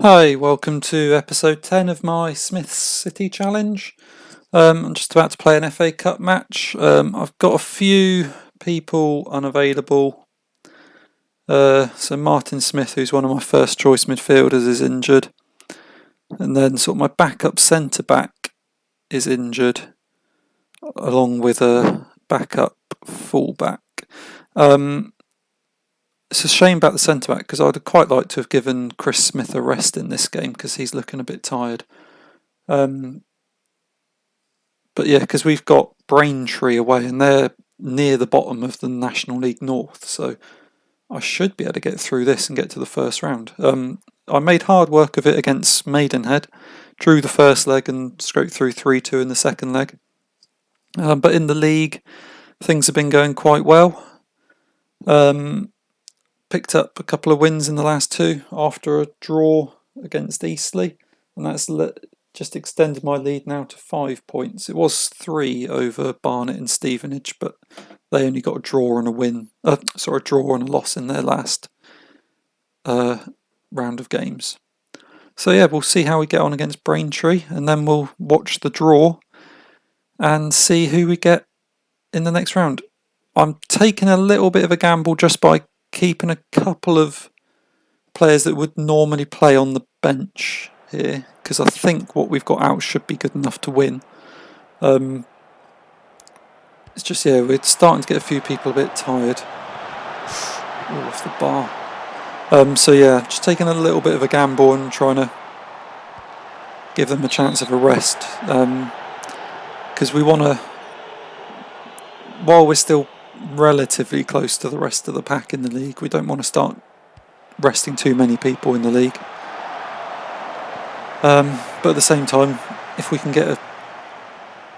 Hi, welcome to episode 10 of my Smith City Challenge. I'm just about to play an FA Cup match. I've got a few people unavailable. So Martin Smith, who's one of my first choice midfielders, is injured. And then sort of my backup centre back is injured, along with a backup full back. It's a shame about the centre back because I'd quite like to have given Chris Smith a rest in this game because he's looking a bit tired. But yeah, because we've got Braintree away and they're near the bottom of the National League North, so I should be able to get through this and get to the first round. I made hard work of it against Maidenhead, drew the first leg and scraped through 3-2 in the second leg. But in the league, things have been going quite well. Picked up a couple of wins in the last two after a draw against Eastleigh, and that's just extended my lead now to 5 points. It was 3 over Barnet and Stevenage, but they only got a draw and a win. A draw and a loss in their last round of games. So yeah, we'll see how we get on against Braintree, and then we'll watch the draw and see who we get in the next round. I'm taking a little bit of a gamble just by keeping a couple of players that would normally play on the bench here, because I think what we've got out should be good enough to win. It's just, yeah, we're starting to get a few people a bit tired. All off the bar. So yeah, just taking a little bit of a gamble and trying to give them a chance of a rest, because we want to, while we're still relatively close to the rest of the pack in the league, we don't want to start resting too many people in the league. But at the same time, if we can get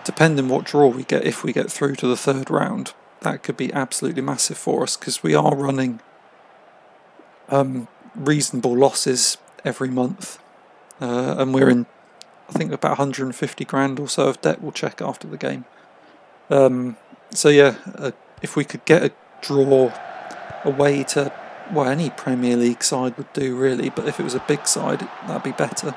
depending what draw we get, if we get through to the third round, that could be absolutely massive for us, because we are running reasonable losses every month, and we're in, I think, about 150 grand or so of debt. We'll check after the game. So yeah, if we could get a draw away to, well, any Premier League side would do really, but if it was a big side, that'd be better.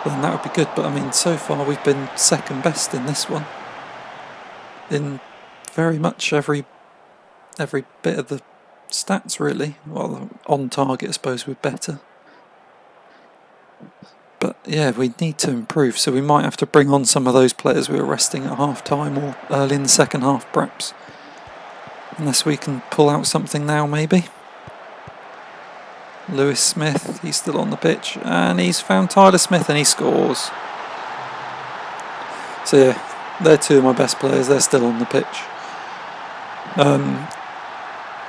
Then that would be good. But I mean, so far we've been second best in this one. In very much every bit of the stats, really. Well, on target, I suppose, we're better. But yeah, we need to improve, so we might have to bring on some of those players we were resting at half time or early in the second half, perhaps. Unless we can pull out something now, maybe. Lewis Smith, he's still on the pitch, and he's found Tyler Smith and he scores. So yeah, they're two of my best players, they're still on the pitch.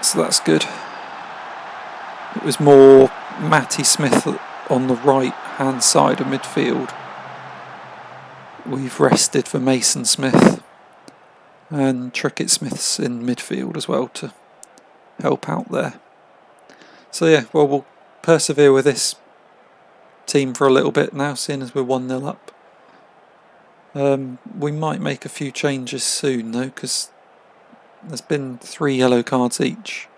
So that's good. It was more Matty Smith on the right hand side of midfield. We've rested for Mason Smith, and Trickett Smith's in midfield as well to help out there. So yeah, well, we'll persevere with this team for a little bit now, seeing as we're 1-0 up. We might make a few changes soon though, because there's been 3 yellow cards each,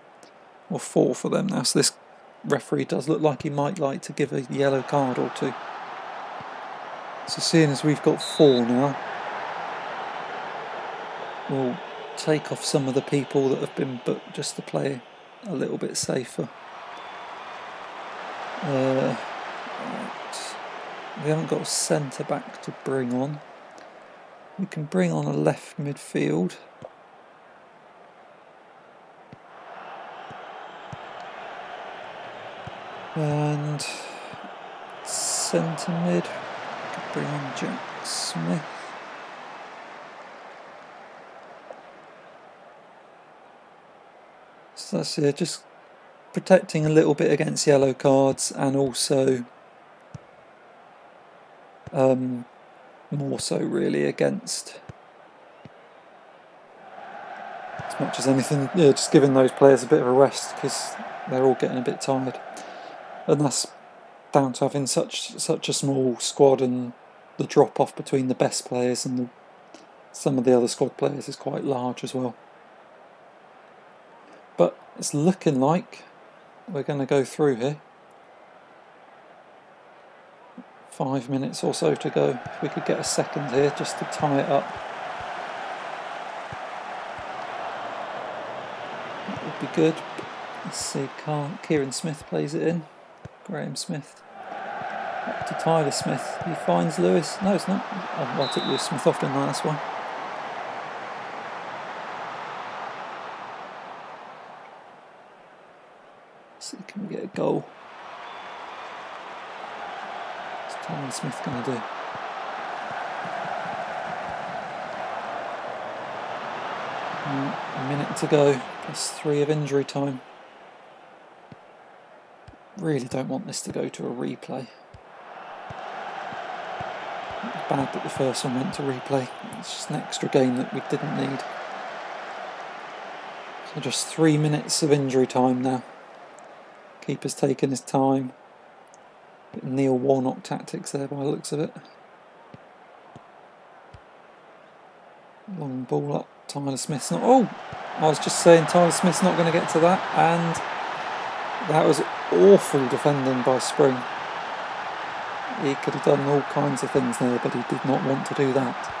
or 4 for them now, so this referee does look like he might like to give a yellow card or 2. So seeing as we've got 4 now, we'll take off some of the people that have been booked just to play a little bit safer. Right. We haven't got a centre back to bring on. We can bring on a left midfield. And centre mid, we could bring on Jack Smith. So that's it, just protecting a little bit against yellow cards, and also more so really against, as much as anything, yeah, just giving those players a bit of a rest because they're all getting a bit tired, and that's down to having such a small squad, and the drop off between the best players and some of the other squad players is quite large as well. But it's looking like we're going to go through here. 5 minutes or so to go. If we could get a second here just to tie it up, that would be good. Let's see, Kieran Smith plays it in. Graham Smith. Up to Tyler Smith. He finds Lewis. No, it's not. Oh, I took Lewis Smith off, didn't I? That's why. Let's see, can we get a goal? What's Tyler Smith going to do? A minute to go, +3 of injury time. Really don't want this to go to a replay. It was bad that the first one went to replay. It's just an extra game that we didn't need. So just 3 minutes of injury time now. Keeper's taking his time. Bit of Neil Warnock tactics there by the looks of it. Long ball up. Tyler Smith's not... Oh! I was just saying Tyler Smith's not going to get to that, and that was awful defending by Spring. He could have done all kinds of things there, but he did not want to do that.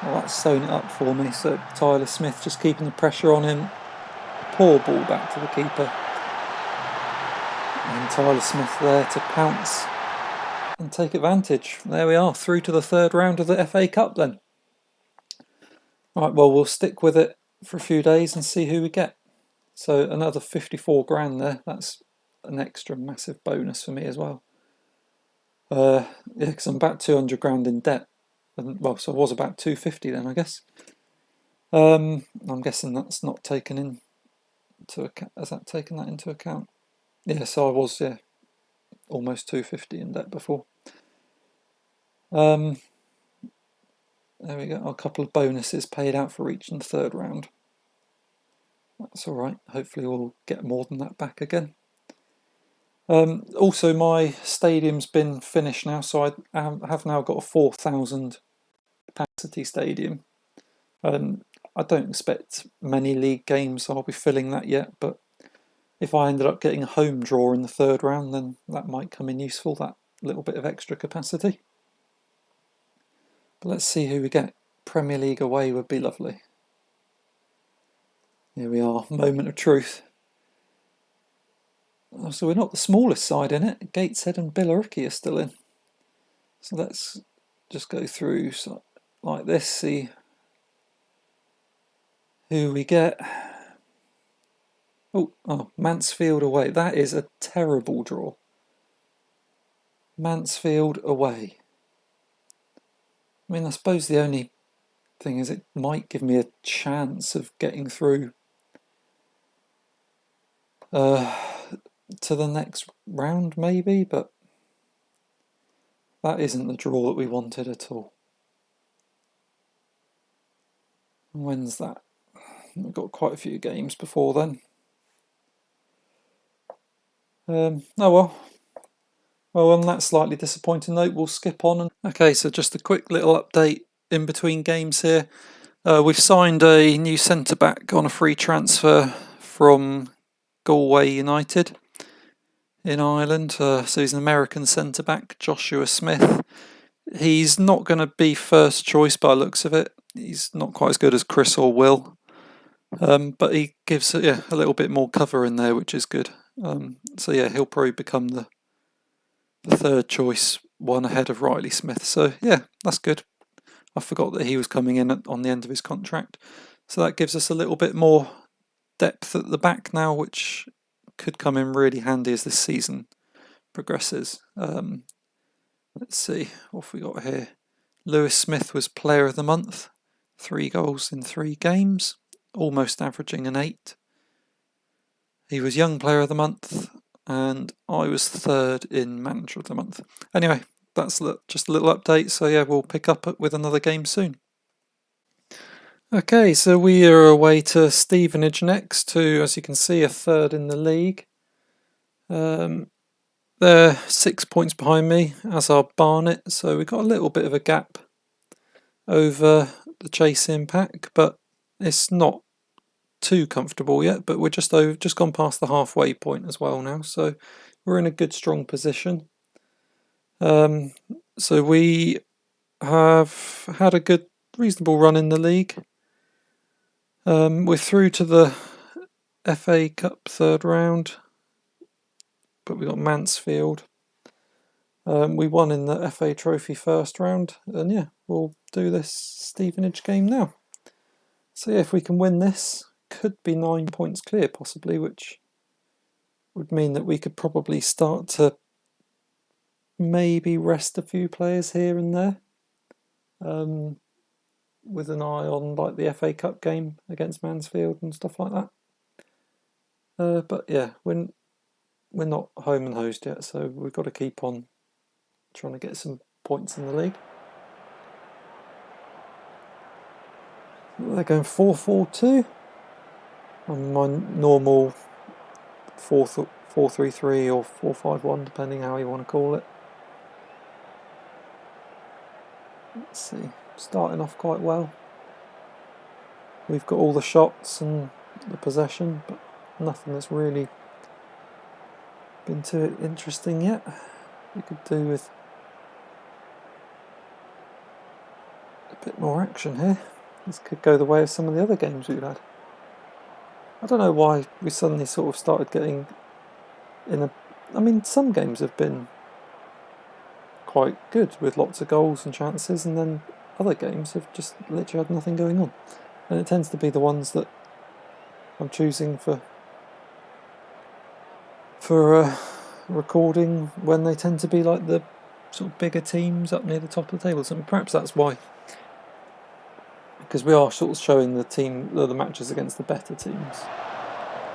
Well, that's sewn it up for me, so Tyler Smith just keeping the pressure on him. Poor ball back to the keeper. And Tyler Smith there to pounce and take advantage. There we are, through to the third round of the FA Cup then. Right, well, we'll stick with it for a few days and see who we get. So another 54 grand there. That's an extra massive bonus for me as well. Yeah, because I'm about 200 grand in debt. And, well, so I was about 250 then, I guess. I'm guessing that's not taken into account. Has that taken that into account? Yeah, so I was, yeah, almost 250 in debt before. There we go. A couple of bonuses paid out for each in the third round. That's all right. Hopefully we'll get more than that back again. Also, my stadium's been finished now, so I have now got a 4,000 capacity stadium. I don't expect many league games, so I'll be filling that yet, but if I ended up getting a home draw in the third round, then that might come in useful, that little bit of extra capacity. But let's see who we get. Premier League away would be lovely. Here we are, moment of truth. So we're not the smallest side in it. Gateshead and Billericay are still in. So let's just go through like this, see who we get. Oh, Mansfield away. That is a terrible draw. Mansfield away. I mean, I suppose the only thing is it might give me a chance of getting through to the next round, maybe, but that isn't the draw that we wanted at all. When's that? We've got quite a few games before then. Oh well. Well, on that slightly disappointing note, we'll skip on. Okay, so just a quick little update in between games here. We've signed a new centre-back on a free transfer from Galway United in Ireland. So he's an American centre-back, Joshua Smith. He's not going to be first choice by the looks of it. He's not quite as good as Chris or Will. But he gives a little bit more cover in there, which is good. So yeah, he'll probably become the third choice, one ahead of Riley Smith. So yeah, that's good. I forgot that he was coming in on the end of his contract. So that gives us a little bit more depth at the back now, which could come in really handy as this season progresses. Let's see, what have we got here? Lewis Smith was Player of the Month. 3 goals in 3 games, almost averaging an 8. He was Young Player of the Month, and I was 3rd in Manager of the Month. Anyway, that's just a little update, so yeah, we'll pick up with another game soon. Okay, so we are away to Stevenage next, to, as you can see, a 3rd in the league. They're 6 points behind me, as are Barnet, so we've got a little bit of a gap over the chasing pack, but it's not too comfortable yet, but we're just gone past the halfway point as well now, so we're in a good, strong position. So we have had a good, reasonable run in the league. We're through to the FA Cup third round, but we got Mansfield. We won in the FA Trophy first round, and yeah, we'll do this Stevenage game now. So yeah, if we can win this, could be 9 points clear possibly, which would mean that we could probably start to maybe rest a few players here and there, with an eye on like the FA Cup game against Mansfield and stuff like that. But yeah, we're not home and hosed yet, so we've got to keep on trying to get some points in the league. They're going 4-4-2. On my normal 4-3-3 or 4-5-1, depending how you want to call it. Let's see, starting off quite well. We've got all the shots and the possession, but nothing that's really been too interesting yet. We could do with a bit more action here. This could go the way of some of the other games we've had. I don't know why we suddenly sort of started getting I mean, some games have been quite good with lots of goals and chances, and then other games have just literally had nothing going on. And it tends to be the ones that I'm choosing for recording when they tend to be like the sort of bigger teams up near the top of the table. So perhaps that's why, because we are sort of showing the matches against the better teams,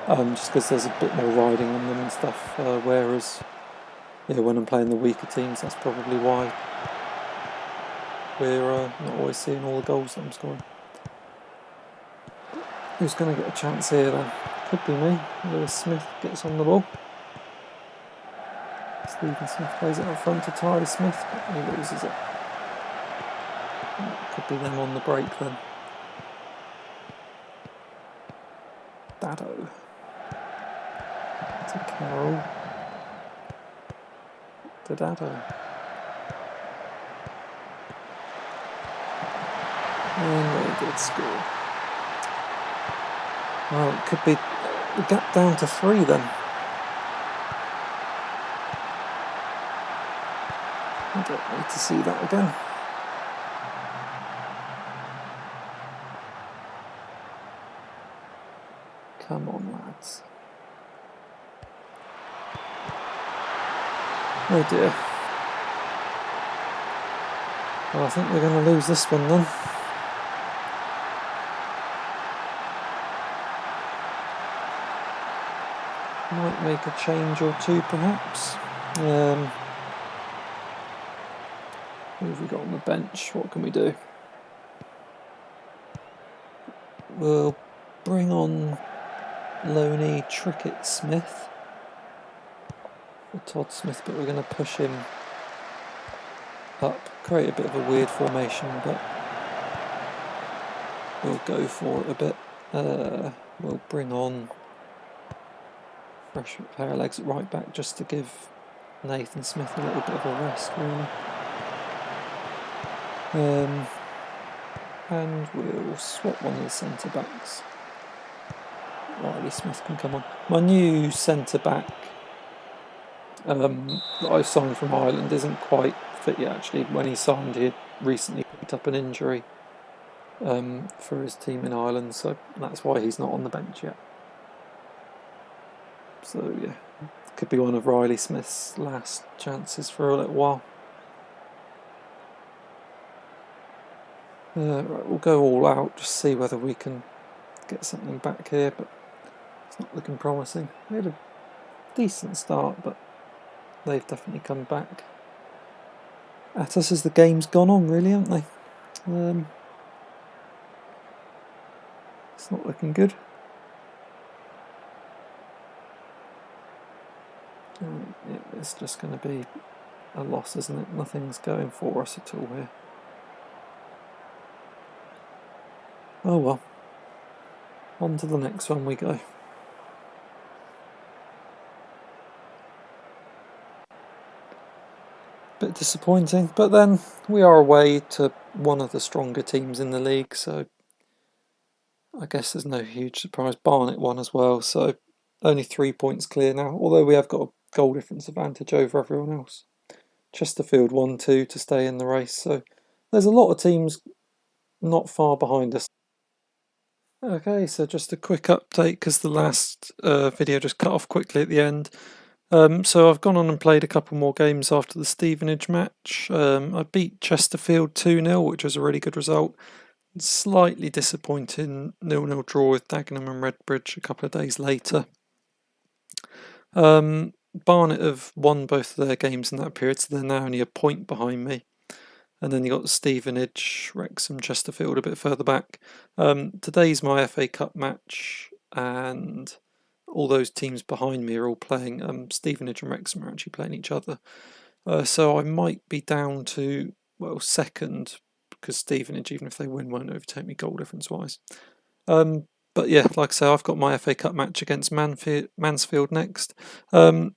just because there's a bit more riding on them and stuff. Whereas, yeah, when I'm playing the weaker teams, that's probably why we're not always seeing all the goals that I'm scoring. Who's going to get a chance here then? Could be me. Lewis Smith gets on the ball. Stephen Smith plays it up front to Tyler Smith, but he loses it. Could be them on the break then. Dado. To Carroll. To Dado. And they did score. Well, it could be the gap down to 3 then. I don't need to see that again. Come on, lads. Oh dear. Well, I think we're going to lose this one then. Might make a change or two perhaps. Who have we got on the bench? What can we do? We'll bring on Loney Trickett Smith for Todd Smith, but we're going to push him up, create a bit of a weird formation, but we'll go for it a bit. We'll bring on fresh pair of legs at right back just to give Nathan Smith a little bit of a rest, really. And we'll swap one of the centre backs. Riley Smith can come on. My new centre back that I signed from Ireland isn't quite fit yet. Actually, when he signed, he had recently picked up an injury for his team in Ireland, so that's why he's not on the bench yet. So yeah, could be one of Riley Smith's last chances for a little while. Right, we'll go all out, just see whether we can get something back here, but it's not looking promising. We had a decent start, but they've definitely come back at us as the game's gone on, really, haven't they? It's not looking good. Yeah, it's just going to be a loss, isn't it? Nothing's going for us at all here. Oh well. On to the next one we go. Bit disappointing, but then we are away to one of the stronger teams in the league, so I guess there's no huge surprise. Barnet won as well, so only 3 points clear now, although we have got a goal difference advantage over everyone else. Chesterfield 1-2 to stay in the race, so there's a lot of teams not far behind us. Okay, so just a quick update because the last video just cut off quickly at the end. So I've gone on and played a couple more games after the Stevenage match. I beat Chesterfield 2-0, which was a really good result. Slightly disappointing 0-0 draw with Dagenham and Redbridge a couple of days later. Barnet have won both of their games in that period, so they're now only a point behind me. And then you got Stevenage, Wrexham, Chesterfield a bit further back. Today's my FA Cup match, and all those teams behind me are all playing. Stevenage and Wrexham are actually playing each other. So I might be down to, well, second, because Stevenage, even if they win, won't overtake me goal difference wise. But yeah, like I say, I've got my FA Cup match against Mansfield next,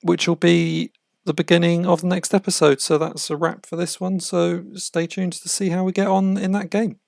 which will be the beginning of the next episode. So that's a wrap for this one. So stay tuned to see how we get on in that game.